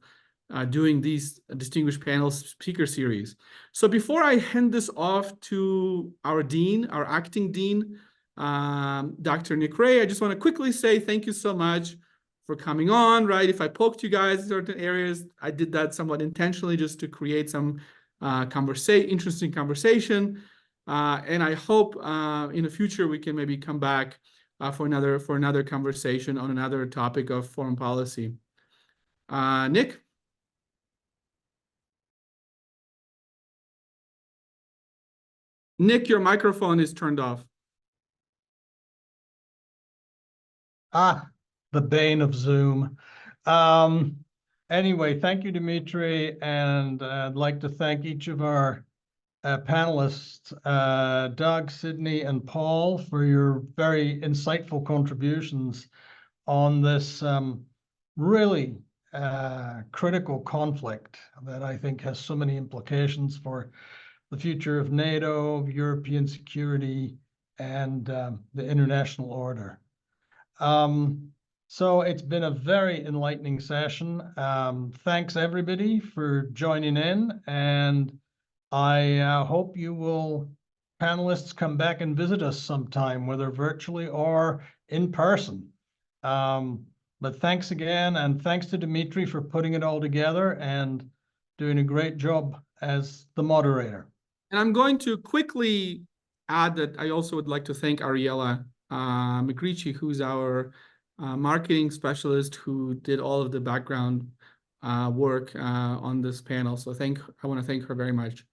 doing these distinguished panel speaker series. So before I hand this off to our dean, our acting dean, Dr. Nick Ray, I just want to quickly say thank you so much for coming on, right? If I poked you guys in certain areas, I did that somewhat intentionally just to create some interesting conversation. And I hope in the future we can maybe come back for another conversation on another topic of foreign policy. Nick? Nick, your microphone is turned off. The bane of Zoom. Anyway, thank you, Dimitri, and I'd like to thank each of our panelists, Doug, Sydney, and Paul, for your very insightful contributions on this really critical conflict that I think has so many implications for the future of NATO, European security, and the international order. So it's been a very enlightening session. Thanks everybody for joining in, and I hope you will, panelists, come back and visit us sometime, whether virtually or in person. But thanks again, and thanks to Dimitri for putting it all together and doing a great job as the moderator. And I'm going to quickly add that I also would like to thank Ariella McRicci, who's our marketing specialist, who did all of the background work on this panel. So I want to thank her very much.